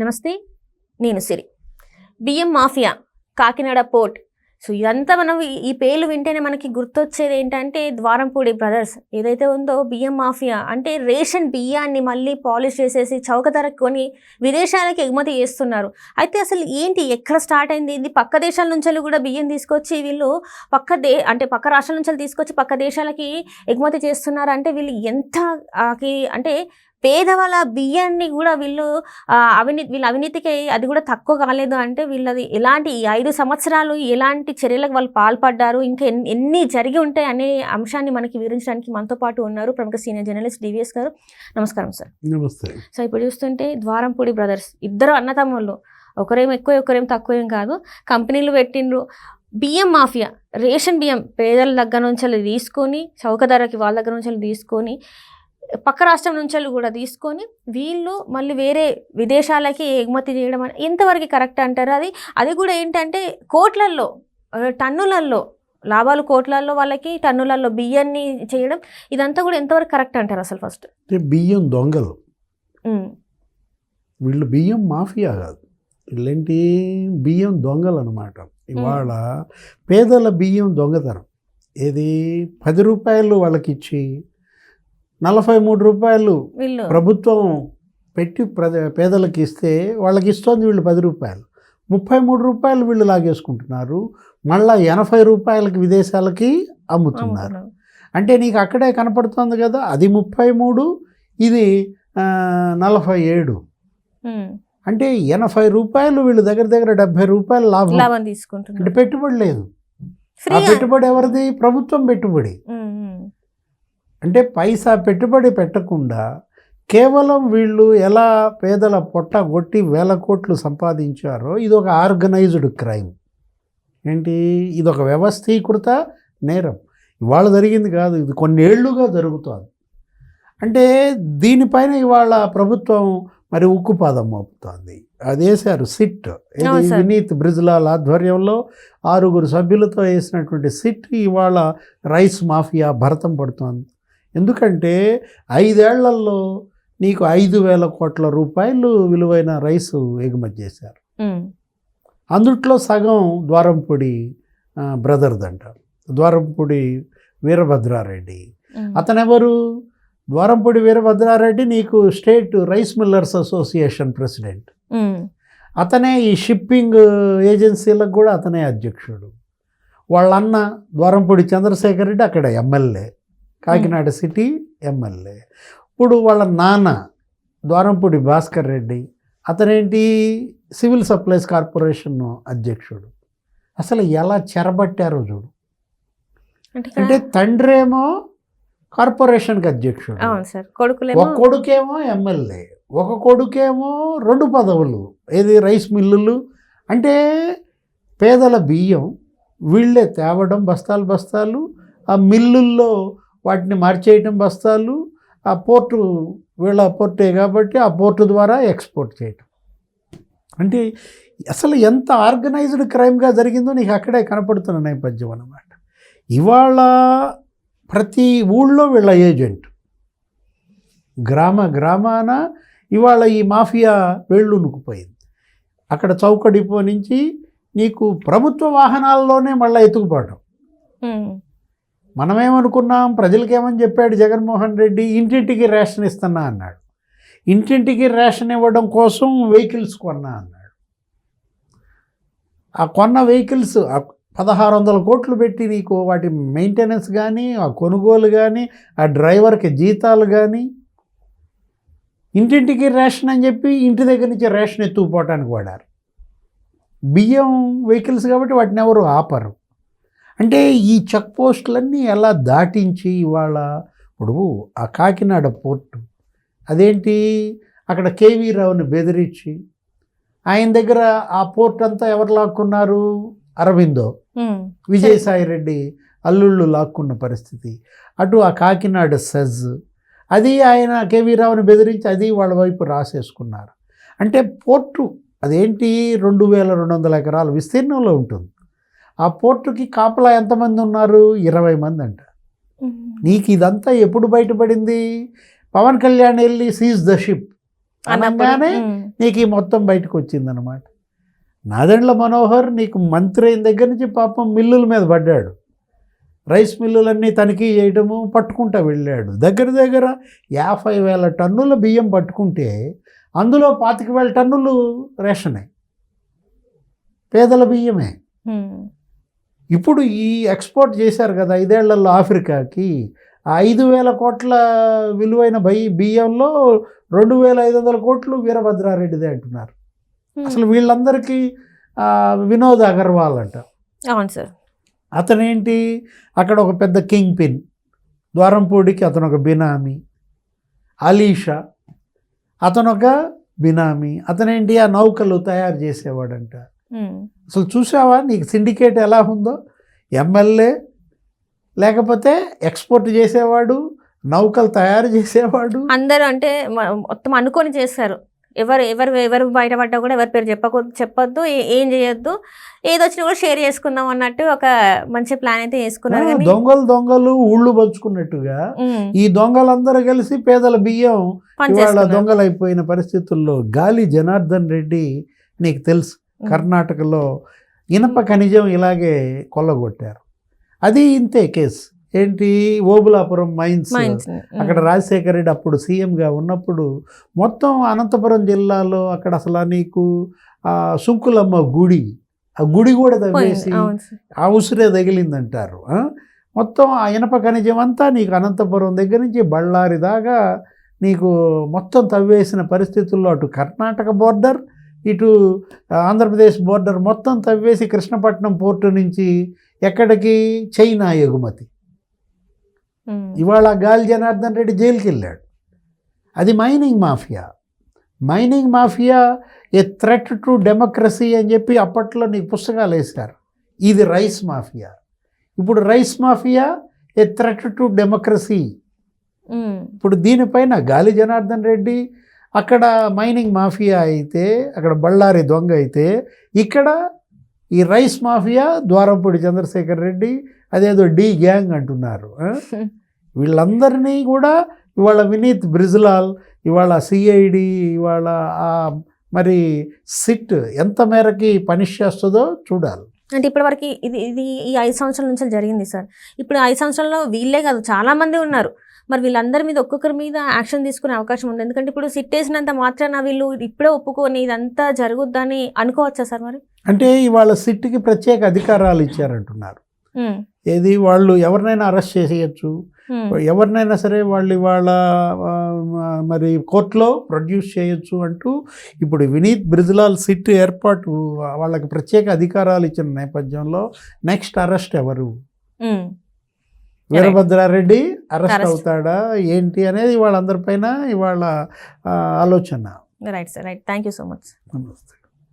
నమస్తే, నేను సిరి. బియ్యం మాఫియా, కాకినాడ పోర్ట్. సో ఇదంతా మనం ఈ పేర్లు వింటేనే మనకి గుర్తొచ్చేది ఏంటంటే ద్వారంపూడి బ్రదర్స్ ఏదైతే ఉందో బియ్యం మాఫియా అంటే రేషన్ బియ్యాన్ని మళ్ళీ పాలిష్ చేసేసి చౌక ధరకు కొని విదేశాలకు ఎగుమతి చేస్తున్నారు. అయితే అసలు ఏంటి, ఎక్కడ స్టార్ట్ అయింది ఇది? పక్క దేశాల నుంచి కూడా బియ్యం తీసుకొచ్చి వీళ్ళు పక్క రాష్ట్రాల నుంచి తీసుకొచ్చి పక్క దేశాలకి ఎగుమతి చేస్తున్నారు. అంటే వీళ్ళు ఎంత అంటే పేదవాళ్ళ బియ్యాన్ని కూడా వీళ్ళ అవినీతికి అది కూడా తక్కువ కాలేదు. అంటే వీళ్ళది ఎలాంటి 5 సంవత్సరాలు ఎలాంటి చర్యలకు వాళ్ళు పాల్పడ్డారు, ఇంకా ఎన్ని జరిగి ఉంటాయి అనే అంశాన్ని మనకి వివరించడానికి మనతో పాటు ఉన్నారు ప్రముఖ సీనియర్ జర్నలిస్ట్ డివిఎస్ గారు. నమస్కారం సార్. నమస్తే. సో ఇప్పుడు చూస్తుంటే ద్వారంపూడి బ్రదర్స్ ఇద్దరు అన్నతమ్ముళ్ళు, ఒకరేం ఎక్కువ ఒకరేం తక్కువ ఏం కాదు, కంపెనీలు పెట్టిండ్రు. బియ్యం మాఫియా, రేషన్ బియ్యం పేదల దగ్గర నుంచి తీసుకొని చౌక ధరకి వాళ్ళ దగ్గర నుంచి తీసుకొని పక్క రాష్ట్రం నుంచి కూడా తీసుకొని వీళ్ళు మళ్ళీ వేరే విదేశాలకి ఎగుమతి చేయడం ఎంతవరకు కరెక్ట్ అంటారు? అది కూడా ఏంటంటే కోట్లల్లో టన్నులల్లో లాభాలు, కోట్లల్లో వాళ్ళకి టన్నులలో బియ్యాన్ని చేయడం, ఇదంతా కూడా ఎంతవరకు కరెక్ట్ అంటారు అసలు? ఫస్ట్ బియ్యం దొంగలు వీళ్ళు, బియ్యం మాఫియా కాదు, వీళ్ళేంటి బియ్యం దొంగలు అనమాట. ఇవాళ పేదల బియ్యం దొంగతనం. ఏది 10 రూపాయలు వాళ్ళకి ఇచ్చి 43 రూపాయలు ప్రభుత్వం పెట్టి పేదలకు ఇస్తే వాళ్ళకి ఇస్తుంది వీళ్ళు 10 రూపాయలు, 33 రూపాయలు వీళ్ళు లాగేసుకుంటున్నారు. మళ్ళీ 80 రూపాయలకి విదేశాలకి అమ్ముతున్నారు. అంటే నీకు అక్కడే కనపడుతుంది కదా, అది 33, ఇది 47. అంటే 80 రూపాయలు వీళ్ళు దగ్గర 70 రూపాయలు లాభం తీసుకుంటున్నారు. అంటే పెట్టుబడి లేదు. ఆ పెట్టుబడి ఎవరిది? ప్రభుత్వం పెట్టుబడి. అంటే పైసా పెట్టుబడి పెట్టకుండా కేవలం వీళ్ళు ఎలా పేదల పొట్ట కొట్టి 1000 కోట్లు సంపాదించారో ఇది ఒక ఆర్గనైజ్డ్ క్రైమ్. ఏంటి, ఇది ఒక వ్యవస్థీకృత నేరం. ఇవాళ జరిగింది కాదు, ఇది కొన్నేళ్లుగా జరుగుతుంది. అంటే దీనిపైన ఇవాళ ప్రభుత్వం మరి ఉక్కుపాదం మోపుతోంది. అది వేశారు సిట్, వినీత్ బ్రిజ్లాల్ ఆధ్వర్యంలో 6 సభ్యులతో వేసినటువంటి సిట్ ఇవాళ రైస్ మాఫియా భరతం పడుతోంది. ఎందుకంటే 5 ఏళ్లలో నీకు 5,000 కోట్ల రూపాయలు విలువైన రైసు ఎగుమతి చేశారు. అందుట్లో సగం ద్వారంపూడి బ్రదర్దంట, ద్వారంపూడి వీరభద్రారెడ్డి. అతనెవరు? ద్వారంపూడి వీరభద్రారెడ్డి నీకు state rice millers association president. అతనే ఈ షిప్పింగ్ ఏజెన్సీలకు కూడా అతనే అధ్యక్షుడు. వాళ్ళ అన్న ద్వారంపూడి చంద్రశేఖర్ రెడ్డి అక్కడ ఎమ్మెల్యే, కాకినాడ సిటీ ఎమ్మెల్యే. ఇప్పుడు వాళ్ళ నాన్న ద్వారంపూడి భాస్కర్ రెడ్డి, అతనేంటి సివిల్ సప్లైస్ కార్పొరేషన్ అధ్యక్షుడు. అసలు ఎలా చెరబట్టారో చూడు. అంటే తండ్రేమో కార్పొరేషన్కి అధ్యక్షుడు, ఒక కొడుకేమో ఎమ్మెల్యే, ఒక కొడుకేమో 2 పదవులు, ఏది రైస్ మిల్లులు. అంటే పేదల బియ్యం వీళ్ళే తేవడం బస్తాలు బస్తాలు, ఆ మిల్లుల్లో వాటిని మార్చేయటం బస్తాలు, ఆ పోర్టు వీళ్ళ పోర్టే కాబట్టి ఆ పోర్టు ద్వారా ఎక్స్పోర్ట్ చేయటం. అంటే అసలు ఎంత ఆర్గనైజ్డ్ క్రైమ్గా జరిగిందో నీకు అక్కడే కనపడుతున్న నేపథ్యం అన్నమాట. ఇవాళ ప్రతి ఊళ్ళో వీళ్ళ ఏజెంట్, గ్రామాన ఇవాళ ఈ మాఫియా వేళ్ళునుకుపోయింది. అక్కడ చౌక డిపో నుంచి నీకు ప్రభుత్వ వాహనాల్లోనే మళ్ళీ ఎత్తుకుపోవడం. మనమేమనుకున్నాం, ప్రజలకేమని చెప్పాడు జగన్మోహన్ రెడ్డి, ఇంటింటికి రేషన్ ఇస్తున్నా అన్నాడు. ఇంటింటికి రేషన్ ఇవ్వడం కోసం వెహికల్స్ కొన్నా అన్నాడు. ఆ కొన్న వెహికల్స్ 1,600 కోట్లు పెట్టి నీకు వాటి మెయింటెనెన్స్ కానీ, ఆ కొనుగోలు కానీ, ఆ డ్రైవర్కి జీతాలు కానీ, ఇంటింటికి రేషన్ అని చెప్పి ఇంటి దగ్గర నుంచి రేషన్ ఎత్తుకుపోవటానికి వాడారు. బియ్యం వెహికల్స్ కాబట్టి వాటిని ఎవరు ఆపరు. అంటే ఈ చెక్ పోస్టులన్నీ ఎలా దాటించి ఇవాళ ఇప్పుడు ఆ కాకినాడ పోర్టు అదేంటి, అక్కడ కేవీ రావుని బెదిరించి ఆయన దగ్గర ఆ పోర్ట్ అంతా ఎవరు లాక్కున్నారు? అరవిందో, విజయసాయి రెడ్డి అల్లుళ్ళు లాక్కున్న పరిస్థితి. అటు ఆ కాకినాడ సెజ్ అది ఆయన కేవీ రావుని బెదిరించి అది వాళ్ళ వైపు రాసేసుకున్నారు. అంటే పోర్టు అదేంటి 2,200 ఎకరాల విస్తీర్ణంలో ఉంటుంది. ఆ పోర్టుకి కాపలా ఎంతమంది ఉన్నారు? 20 మంది అంట. నీకు ఇదంతా ఎప్పుడు బయటపడింది? పవన్ కళ్యాణ్ వెళ్ళి సీజ్ ద షిప్, అనగానే నీకు ఈ మొత్తం బయటకు వచ్చిందనమాట. నాదెండ్ల మనోహర్ నీకు మంత్రి అయిన దగ్గర నుంచి పాపం మిల్లుల మీద పడ్డాడు, రైస్ మిల్లులన్నీ తనిఖీ చేయడము, పట్టుకుంటా వెళ్ళాడు. దగ్గర దగ్గర 50,000 టన్నుల బియ్యం పట్టుకుంటే అందులో 25,000 టన్నులు రేషనే, పేదల బియ్యమే. ఇప్పుడు ఈ ఎక్స్పోర్ట్ చేశారు కదా 5 ఏళ్లలో ఆఫ్రికాకి, ఆ 5,000 కోట్ల విలువైన బియ్యంలో 2,500 కోట్లు వీరభద్రారెడ్డిదే అంటున్నారు. అసలు వీళ్ళందరికీ వినోద్ అగర్వాల్ అంట. అవును సార్. అతనేంటి అక్కడ ఒక పెద్ద కింగ్ పిన్, ద్వారంపూడికి అతను ఒక బినామీ, అలీషా అతను ఒక బినామీ. అతనేంటి ఆ నౌకలు తయారు చేసేవాడంట. అసలు చూసావా నీకు సిండికేట్ ఎలా ఉందో? ఎమ్మెల్యే లేకపోతే ఎక్స్పోర్ట్ చేసేవాడు, నౌకలు తయారు చేసేవాడు, అందరూ అంటే మొత్తం అనుకొని చేస్తారు. ఎవరు బయటపడ్డా కూడా ఎవరి పేరు చెప్పొద్దు, ఏం చేయొద్దు, ఏదొచ్చినా కూడా షేర్ చేసుకుందాం అన్నట్టు ఒక మంచి ప్లాన్ అయితే వేసుకున్నారు. దొంగలు ఊళ్ళు పంచుకున్నట్టుగా ఈ దొంగలందరూ కలిసి పేదల బియ్యం ఇవాళ దొంగలైపోయిన పరిస్థితుల్లో గాలి జనార్దన్ రెడ్డి నీకు తెలుసు కర్ణాటకలో ఇనప ఖనిజం ఇలాగే కొల్లగొట్టారు. అది ఇంతే కేసు. ఏంటి ఓబులాపురం మైన్స్, అక్కడ రాజశేఖర రెడ్డి అప్పుడు సీఎంగా ఉన్నప్పుడు మొత్తం అనంతపురం జిల్లాలో అక్కడ అసలు నీకు సుంకులమ్మ గుడి, ఆ గుడి కూడా తవ్వేసి ఆ ఉసిరే తగిలిందంటారు. మొత్తం ఆ ఇనప ఖనిజం అంతా నీకు అనంతపురం దగ్గర నుంచి బళ్ళారి దాకా నీకు మొత్తం తవ్వేసిన పరిస్థితుల్లో అటు కర్ణాటక బోర్డర్ ఇటు ఆంధ్రప్రదేశ్ బోర్డర్ మొత్తం తవ్వేసి కృష్ణపట్నం పోర్టు నుంచి ఎక్కడికి చైనా ఎగుమతి. ఇవాళ గాలి జనార్దన్ రెడ్డి జైలుకి వెళ్ళాడు. అది mining mafia. Mining mafia A threat to democracy అని చెప్పి అప్పట్లో నీకు పుస్తకాలు వేశారు. ఇది రైస్ మాఫియా. ఇప్పుడు rice mafia A threat to democracy. ఇప్పుడు దీనిపైన గాలి జనార్దన్ రెడ్డి అక్కడ మైనింగ్ మాఫియా అయితే, అక్కడ బళ్ళారి దొంగ అయితే, ఇక్కడ ఈ రైస్ మాఫియా ద్వారంపూడి చంద్రశేఖర్ రెడ్డి అదేదో డి గ్యాంగ్ అంటున్నారు. వీళ్ళందరినీ కూడా ఇవాళ వినీత్ బ్రిజ్లాల్, ఇవాళ సిఐడి, ఇవాళ మరి సిట్ ఎంత మేరకి పనిష్ చేస్తుందో చూడాలి. అంటే ఇప్పటివరకు ఇది ఈ 5 సంవత్సరాల నుంచి జరిగింది సార్. ఇప్పుడు 5 సంవత్సరాల్లో వీళ్ళే కాదు చాలామంది ఉన్నారు. మరి వీళ్ళందరి మీద ఒక్కొక్కరి మీద యాక్షన్ తీసుకునే అవకాశం ఉంది. ఎందుకంటే ఇప్పుడు సిట్ వేసినంత మాత్రాన వీళ్ళు ఇప్పుడే ఒప్పుకొని ఇదంతా జరుగుద్దని అనుకోవచ్చా సార్? మరి అంటే ఇవాళ సిట్కి ప్రత్యేక అధికారాలు ఇచ్చారంటున్నారు. ఏది వాళ్ళు ఎవరినైనా అరెస్ట్ చేసేయచ్చు, ఎవరినైనా సరే వాళ్ళు ఇవాళ మరి కోర్టులో ప్రొడ్యూస్ చేయొచ్చు అంటూ ఇప్పుడు వినీత్ బ్రిజ్లాల్ సిట్ ఏర్పాటు వాళ్ళకి ప్రత్యేక అధికారాలు ఇచ్చిన నేపథ్యంలో నెక్స్ట్ అరెస్ట్ ఎవరు? వీరభద్రారెడ్డి అరెస్ట్ అవుతాడా ఏంటి అనేది వాళ్ళందరిపైన ఇవాళ ఆలోచన. Right sir, right. Thank you so much. నమస్తే.